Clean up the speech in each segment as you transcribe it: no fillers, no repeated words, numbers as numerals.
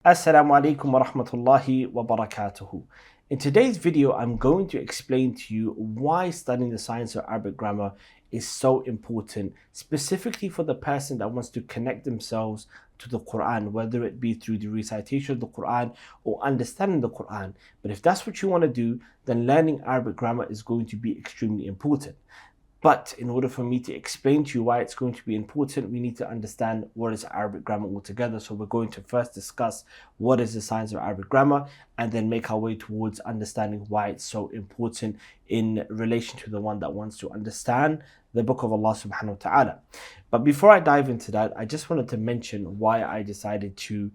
Assalamu alaikum wa rahmatullahi wa barakatuhu. In today's video, I'm going to explain to you why studying the science of Arabic grammar is so important, specifically for the person that wants to connect themselves to the Quran, whether it be through the recitation of the Quran or understanding the Quran. But if that's what you want to do, then learning Arabic grammar is going to be extremely important. But in order for me to explain to you why it's going to be important, we need to understand what is Arabic grammar altogether. So we're going to first discuss what is the science of Arabic grammar and then make our way towards understanding why it's so important in relation to the one that wants to understand the book of Allah subhanahu wa ta'ala. But before I dive into that, I just wanted to mention why I decided to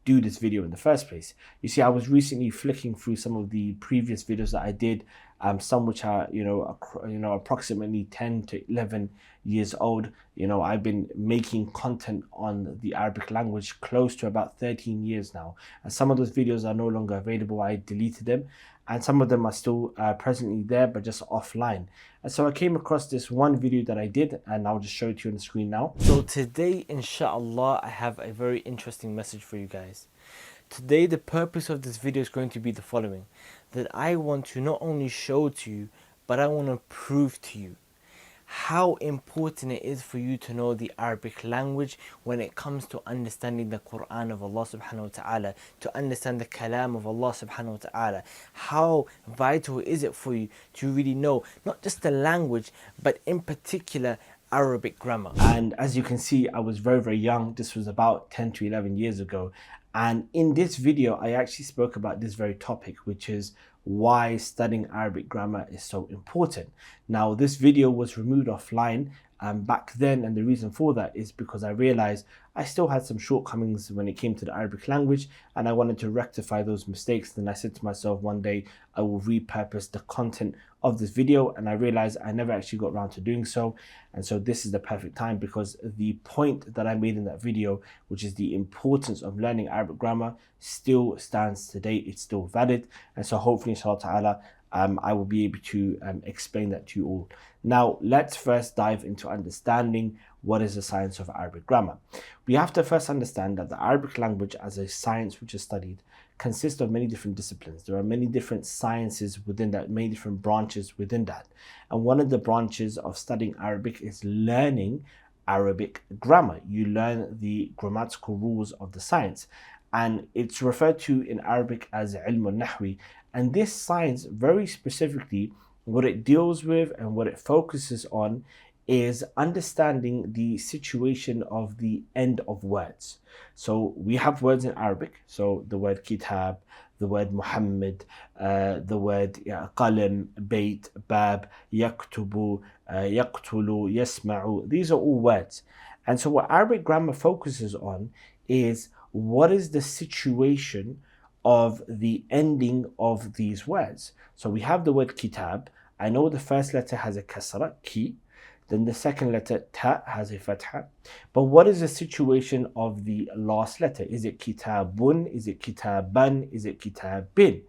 do this video in the first place. You see, I was recently flicking through some of the previous videos that I did, some which are approximately 10 to 11 years old. I've been making content on the Arabic language close to about 13 years now, and some of those videos are no longer available. I deleted them, and some of them are still presently there but just offline. And so I came across this one video that I did, and I'll just show it to you on the screen now. So today, inshallah, I have a very interesting message for you guys. Today, the purpose of this video is going to be the following: that I want to not only show to you, but I want to prove to you how important it is for you to know the Arabic language when it comes to understanding the Quran of Allah subhanahu wa ta'ala, to understand the kalam of Allah subhanahu wa ta'ala. How vital is it for you to really know not just the language, but in particular Arabic grammar? And as you can see, I was very, very young. This was about 10 to 11 years ago. And in this video, I actually spoke about this very topic, which is why studying Arabic grammar is so important. Now, this video was removed offline back then, and the reason for that is because I realized I still had some shortcomings when it came to the Arabic language, and I wanted to rectify those mistakes. Then I said to myself, one day I will repurpose the content of this video, and I realized I never actually got around to doing so. And so this is the perfect time, because the point that I made in that video, which is the importance of learning Arabic grammar, still stands today. It's still valid, and so hopefully inshallah ta'ala I will be able to explain that to you all. Now, let's first dive into understanding what is the science of Arabic grammar. We have to first understand that the Arabic language as a science which is studied consists of many different disciplines. There are many different sciences within that, many different branches within that. And one of the branches of studying Arabic is learning Arabic grammar. You learn the grammatical rules of the science, and it's referred to in Arabic as ilm al-nahwi. And this science, very specifically, what it deals with and what it focuses on is understanding the situation of the end of words. So we have words in Arabic, so the word kitab, the word Muhammad, the word qalam, bayt, bab, yaktubu, yaqtulu, yasma'u. These are all words. And so what Arabic grammar focuses on is what is the situation of the ending of these words. So we have the word kitab. I know the first letter has a kasra, ki. Then the second letter, ta, has a fatha. But what is the situation of the last letter? Is it kitabun? Is it kitaban? Is it kitabin?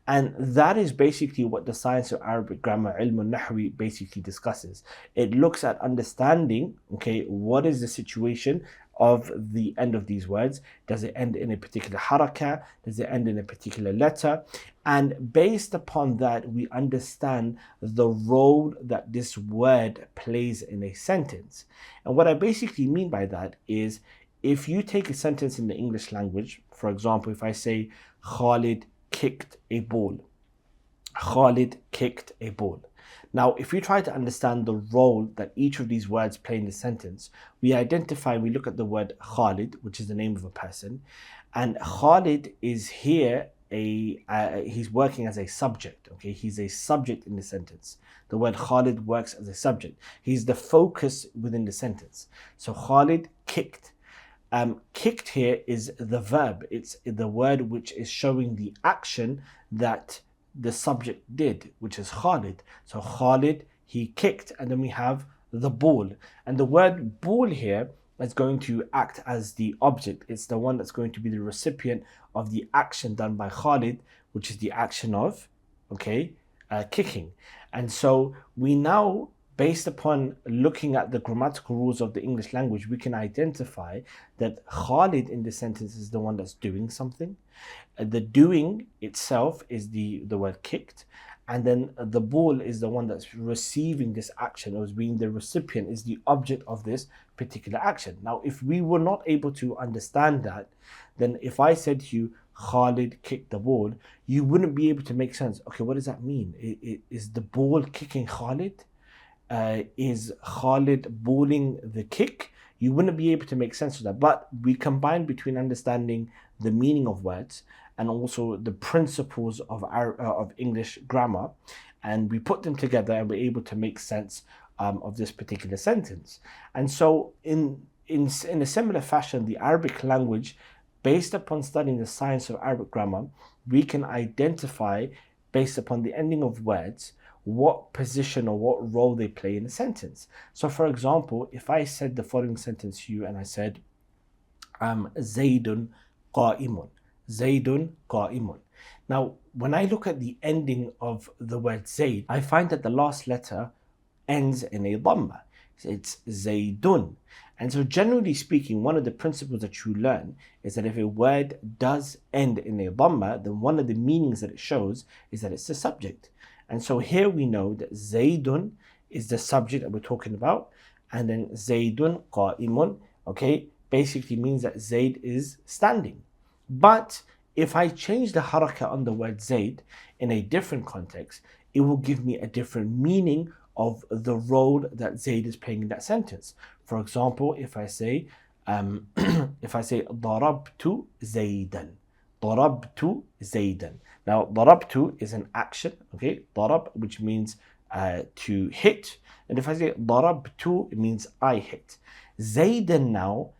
And that is basically what the science of Arabic grammar, ilm al-nahwi, basically discusses. It looks at understanding, okay, what is the situation of the end of these words. Does it end in a particular haraka? Does it end in a particular letter? And based upon that, we understand the role that this word plays in a sentence. And what I basically mean by that is, if you take a sentence in the English language, for example, if I say Khalid kicked a ball. Khalid kicked a ball. Now, if we try to understand the role that each of these words play in the sentence, we look at the word Khalid, which is the name of a person, and Khalid is here he's working as a subject. Okay, he's a subject in the sentence. The word Khalid works as a subject. He's the focus within the sentence. So Khalid kicked. Kicked here is the verb. It's the word which is showing the action that the subject did, which is Khalid. So Khalid, he kicked, and then we have the ball. And the word ball here is going to act as the object. It's the one that's going to be the recipient of the action done by Khalid, which is the action of, kicking. And so we now based upon looking at the grammatical rules of the English language, we can identify that Khalid in the sentence is the one that's doing something. The doing itself is the word kicked, and then the ball is the one that's receiving this action, or is being the recipient, is the object of this particular action. Now, if we were not able to understand that, then if I said to you, Khalid kicked the ball, you wouldn't be able to make sense. Okay, what does that mean? Is the ball kicking Khalid? Is Khalid balling the kick? You wouldn't be able to make sense of that. But we combine between understanding the meaning of words and also the principles of English grammar, and we put them together and we're able to make sense of this particular sentence. And so in a similar fashion, the Arabic language, based upon studying the science of Arabic grammar, we can identify, based upon the ending of words, what position or what role they play in a sentence. So for example, if I said the following sentence to you and I said, Zaydun qa'imun. Zaydun qa'imun. Now, when I look at the ending of the word Zayd, I find that the last letter ends in a dhamma. It's Zaydun. And so generally speaking, one of the principles that you learn is that if a word does end in a dhamma, then one of the meanings that it shows is that it's the subject. And so here we know that Zaydun is the subject that we're talking about, and then Zaydun qa'imun, okay, basically means that Zayd is standing. But if I change the harakah on the word Zayd in a different context, it will give me a different meaning of the role that Zayd is playing in that sentence. For example, if I say darabtu Zaydan. Darabtu Zaydan. Now, darabtu is an action, okay? Darab, which means to hit. And if I say darabtu, it means I hit. Zaydan now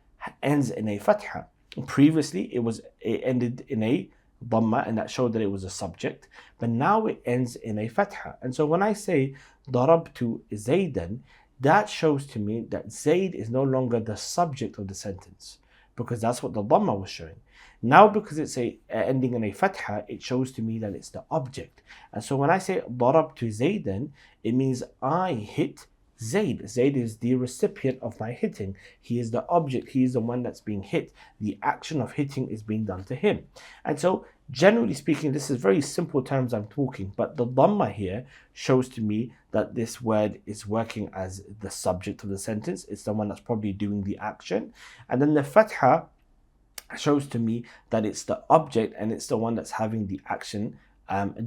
ends in a fatha. Previously, it ended in a dhamma, and that showed that it was a subject. But now it ends in a fatha. And so when I say darabtu Zaydan, that shows to me that Zayd is no longer the subject of the sentence, because that's what the dhamma was showing. Now, because it's ending in a fatha, it shows to me that it's the object. And so when I say darabtu Zaydan, it means I hit Zayd. Zayd is the recipient of my hitting. He is the object. He is the one that's being hit. The action of hitting is being done to him. And so, generally speaking, this is very simple terms I'm talking, but the dhamma here shows to me that this word is working as the subject of the sentence. It's the one that's probably doing the action. And then the fatha shows to me that it's the object and it's the one that's having the action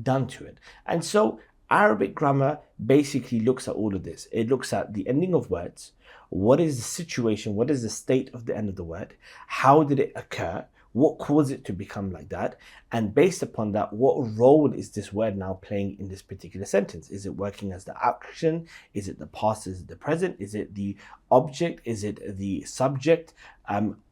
done to it. And so Arabic grammar basically looks at all of this. It looks at the ending of words. What is the situation? What is the state of the end of the word? How did it occur? What caused it to become like that? And based upon that, what role is this word now playing in this particular sentence? Is it working as the action? Is it the past? Is it the present? Is it the object? Is it the subject?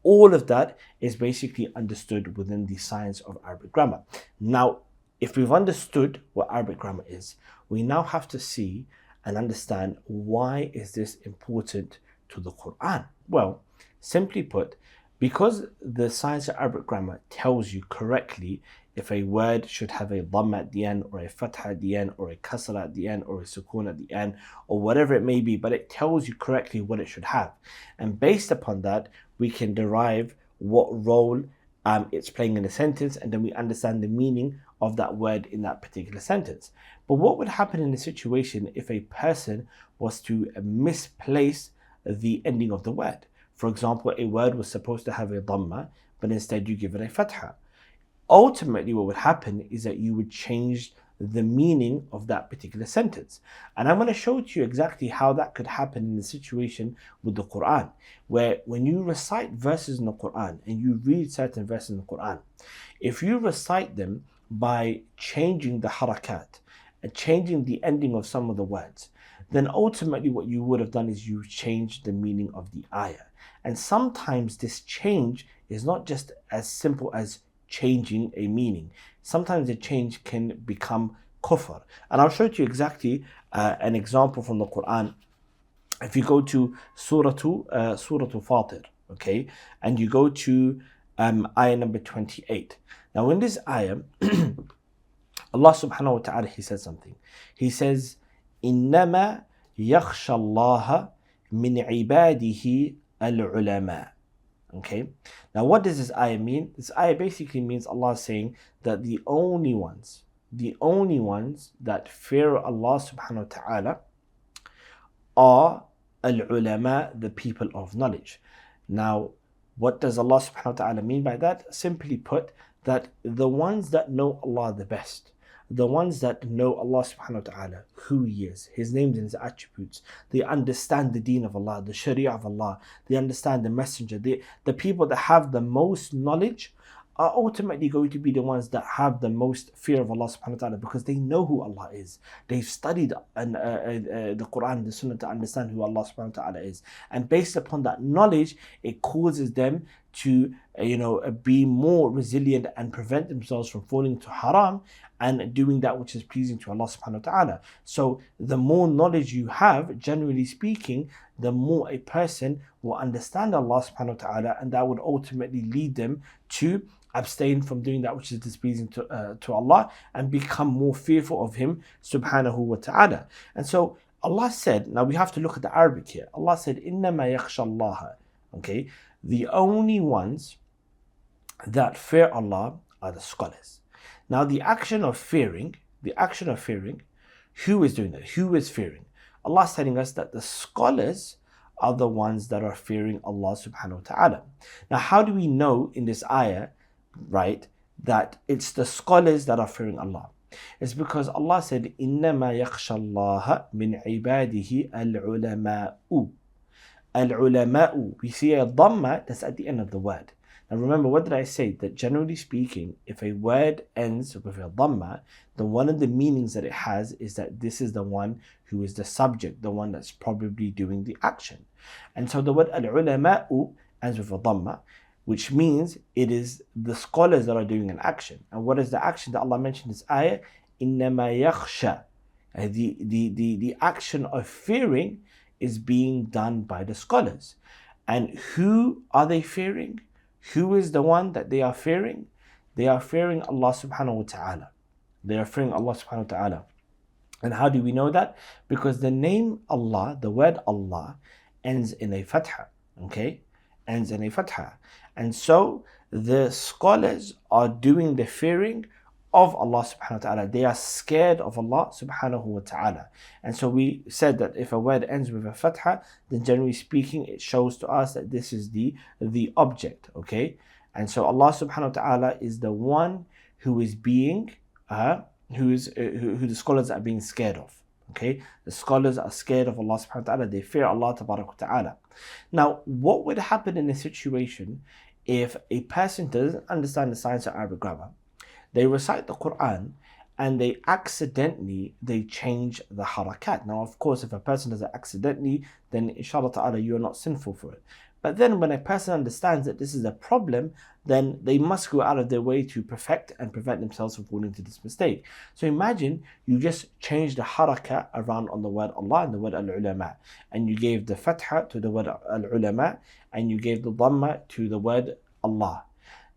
All of that is basically understood within the science of Arabic grammar. Now, if we've understood what Arabic grammar is, we now have to see and understand, why is this important to the Quran? Well, simply put, because the science of Arabic grammar tells you correctly if a word should have a dhamma at the end, or a fatha at the end, or a kasra at the end, or a sukun at the end, or whatever it may be, but it tells you correctly what it should have. And based upon that, we can derive what role it's playing in a sentence, and then we understand the meaning of that word in that particular sentence. But what would happen in a situation if a person was to misplace the ending of the word? For example, a word was supposed to have a dhamma, but instead you give it a fatha. Ultimately, what would happen is that you would change the meaning of that particular sentence. And I'm going to show to you exactly how that could happen in the situation with the Quran, where when you recite verses in the Quran and you read certain verses in the Quran, if you recite them by changing the harakat and changing the ending of some of the words, then ultimately what you would have done is you changed the meaning of the ayah. And sometimes this change is not just as simple as changing a meaning. Sometimes the change can become KUFR. And I'll show you exactly an example from the Quran. If you go to Surah Fatir, okay, and you go to ayah number 28. Now in this ayah, Allah subhanahu wa ta'ala, He says something. He says, إِنَّمَا يخشى الله من عباده العلماء. Okay, now what does this ayah mean? This ayah basically means Allah saying that the only ones that fear Allah subhanahu wa ta'ala are al-ulama, the people of knowledge. Now, what does Allah subhanahu wa ta'ala mean by that? Simply put, that the ones that know Allah the best, the ones that know Allah subhanahu wa ta'ala, who He is, His names and His attributes, they understand the deen of Allah, the sharia of Allah, they understand the messenger, the people that have the most knowledge are ultimately going to be the ones that have the most fear of Allah subhanahu wa ta'ala, because they know who Allah is. They've studied the Quran and the Sunnah to understand who Allah subhanahu wa ta'ala is. And based upon that knowledge, it causes them to be more resilient and prevent themselves from falling into haram and doing that which is pleasing to Allah subhanahu wa ta'ala. So the more knowledge you have, generally speaking, the more a person will understand Allah subhanahu wa ta'ala, and that would ultimately lead them to abstain from doing that which is displeasing to Allah and become more fearful of Him subhanahu wa ta'ala. And so Allah said, now we have to look at the Arabic here. Allah said, إِنَّمَا يَخْشَى اللَّهَ. Okay, the only ones that fear Allah are the scholars. Now the action of fearing, who is doing that? Who is fearing? Allah is telling us that the scholars are the ones that are fearing Allah subhanahu wa ta'ala. Now how do we know in this ayah, right, that it's the scholars that are fearing Allah? It's because Allah said, إِنَّمَا يَخْشَى اللَّهَ مِنْ عِبَادِهِ الْعُلَمَاءُ. Al-ulama'u, we see a dhamma that's at the end of the word. Now remember, what did I say? That generally speaking, if a word ends with a dhamma, then one of the meanings that it has is that this is the one who is the subject, the one that's probably doing the action. And so the word al-ulama'u ends with a dhamma, which means it is the scholars that are doing an action. And what is the action that Allah mentioned in this ayah? إِنَّمَا يَخْشَى. The action of fearing is being done by the scholars. And who are they fearing? Who is the one that they are fearing? They are fearing Allah subhanahu wa ta'ala. They are fearing Allah subhanahu wa ta'ala. And how do we know that? Because the name Allah, the word Allah, ends in a fatha. Okay? Ends in a fatha. And so the scholars are doing the fearing of Allah subhanahu wa ta'ala. They are scared of Allah subhanahu wa ta'ala. And so we said that if a word ends with a fatha, then generally speaking, it shows to us that this is the object, okay? And so Allah subhanahu wa ta'ala is the one who is being, who the scholars are being scared of, okay? The scholars are scared of Allah subhanahu wa ta'ala. They fear Allah tabarak wa ta'ala. Now, what would happen in a situation if a person doesn't understand the science of Arabic grammar? They recite the Quran and they change the harakat. Now, of course, if a person does it accidentally, then inshallah ta'ala, you are not sinful for it. But then when a person understands that this is a problem, then they must go out of their way to perfect and prevent themselves from falling into this mistake. So imagine you just changed the harakat around on the word Allah and the word al-ulama, and you gave the fatha to the word al-ulama, and you gave the dhamma to the word Allah.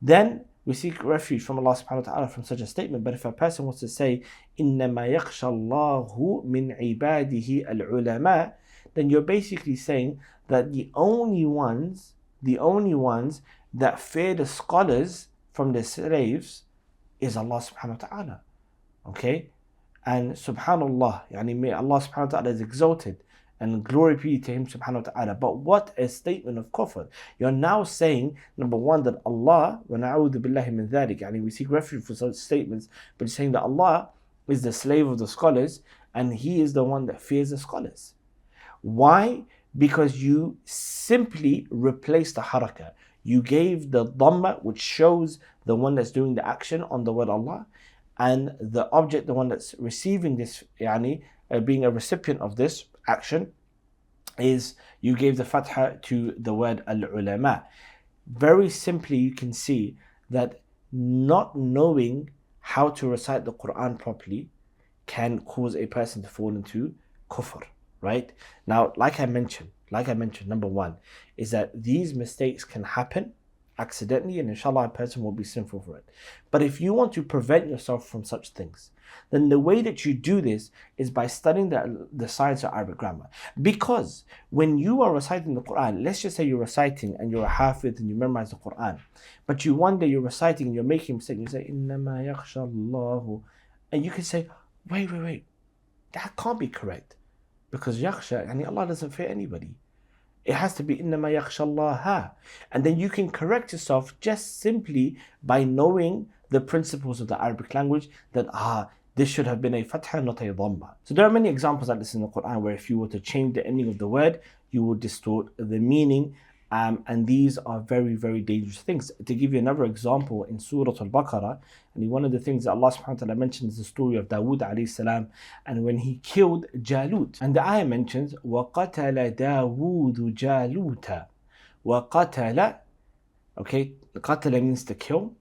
Then we seek refuge from Allah subhanahu wa ta'ala from such a statement. But if a person wants to say, إِنَّمَا يَخْشَى اللَّهُ مِنْ عِبَادِهِ الْعُلَمَاء, then you're basically saying that the only ones that fear the scholars from the slaves is Allah subhanahu wa ta'ala. Okay? And subhanallah, may Allah subhanahu wa ta'ala is exalted, and glory be to Him subhanahu wa ta'ala. But what a statement of kufr. You're now saying, number one, that Allah, wa na'udhu billahi min dhalik, we seek refuge for such statements, but you're saying that Allah is the slave of the scholars, and He is the one that fears the scholars. Why? Because you simply replaced the harakah. You gave the dhamma, which shows the one that's doing the action on the word Allah, and the object, the one that's receiving this, being a recipient of this action, is you gave the fatha to the word al-ulama. Very simply, you can see that not knowing how to recite the Quran properly can cause a person to fall into kufr, right? Now, like I mentioned, number one is that these mistakes can happen, accidentally, and inshallah a person will be sinful for it. But if you want to prevent yourself from such things, then the way that you do this is by studying the science of Arabic grammar. Because when you are reciting the Quran, let's just say you're reciting and you're a hafiz and you memorize the Quran, but one day you're reciting and you're making a mistake, you say, إِنَّمَا يَخْشَى اللَّهُ, and you can say, wait, that can't be correct. Because yakhsha, and Allah doesn't fear anybody. It has to be إِنَّمَا يَخْشَى اللَّهَ. And then you can correct yourself just simply by knowing the principles of the Arabic language, that this should have been a fatha, not a dhamma. So there are many examples like this in the Quran where if you were to change the ending of the word, you will distort the meaning. And these are very, very dangerous things. To give you another example, in Surah Al-Baqarah, and one of the things that Allah subhanahu wa ta'ala mentions is the story of Dawood alayhi salam, and when he killed Jalut. And the ayah mentions, وَقَتَلَ دَاوُودُ جَالُوتَ. وَقَتَلَ, okay, qatala means to kill.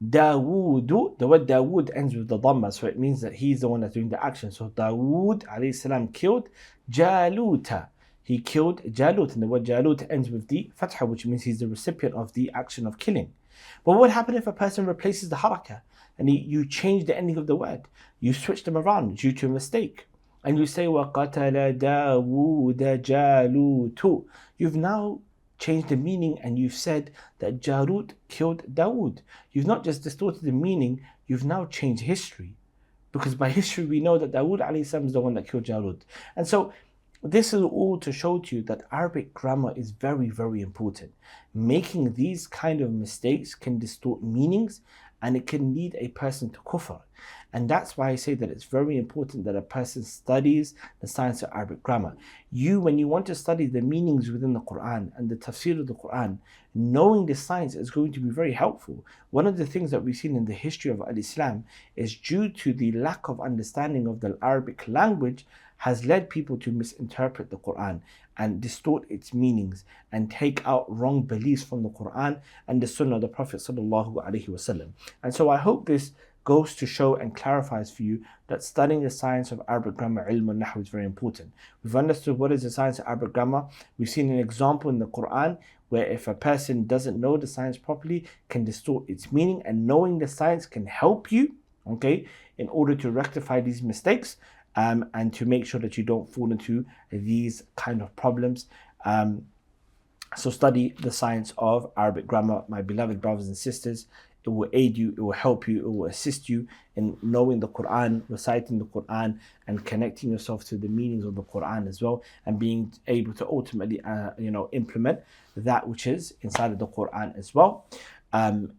Dawood, the word Dawood ends with the dhamma, so it means that he's the one that's doing the action. So Dawood alayhi salam killed Jaluta. He killed Jalut, and the word Jalut ends with the fatha, which means he's the recipient of the action of killing. But what would happen if a person replaces the harakah and you change the ending of the word? You switch them around due to a mistake. And you say, وَقَتَلَ دَاوُودَ جَالُوتُ. You've now changed the meaning and you've said that Jalut killed Dawood. You've not just distorted the meaning, you've now changed history. Because by history we know that Dawood alayhi salam is the one that killed Jalut. And so this is all to show to you that Arabic grammar is very, very important. Making these kind of mistakes can distort meanings and it can lead a person to kufr. And that's why I say that it's very important that a person studies the science of Arabic grammar. When you want to study the meanings within the Quran and the tafsir of the Quran, knowing the science is going to be very helpful. One of the things that we've seen in the history of Islam is due to the lack of understanding of the Arabic language has led people to misinterpret the Quran and distort its meanings and take out wrong beliefs from the Quran and the Sunnah of the Prophet sallallahu alaihi wasallam. And so I hope this goes to show and clarifies for you that studying the science of Arabic grammar, ilm al-nahw, is very important. We've understood what is the science of Arabic grammar. We've seen an example in the Quran where if a person doesn't know the science properly, can distort its meaning, and knowing the science can help you, okay, in order to rectify these mistakes. And to make sure that you don't fall into these kind of problems. So study the science of Arabic grammar, my beloved brothers and sisters. It will aid you, it will help you, it will assist you in knowing the Quran, reciting the Quran, and connecting yourself to the meanings of the Quran as well, and being able to ultimately implement that which is inside of the Quran as well.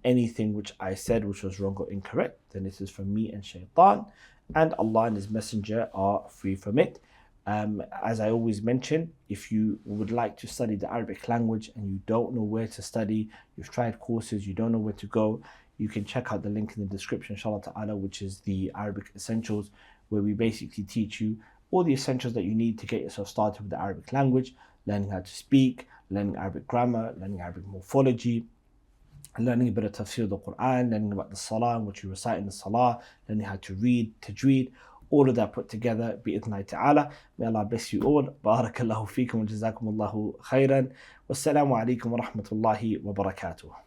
Anything which I said which was wrong or incorrect, then this is from me and Shaitan, and Allah and His Messenger are free from it. As I always mention, if you would like to study the Arabic language and you don't know where to study, you've tried courses, you don't know where to go, you can check out the link in the description, inshallah ta'ala, which is the Arabic Essentials, where we basically teach you all the essentials that you need to get yourself started with the Arabic language, learning how to speak, learning Arabic grammar, learning Arabic morphology, learning a bit of tafsir of the Quran, learning about the salah, what you recite in the salah, learning how to read, tajweed, all of that put together, bi'idhnillahi ta'ala. May Allah bless you all. Barakallahu feekum wa jazakumullahu khairan. Wassalamu alaikum wa rahmatullahi wa barakatuh.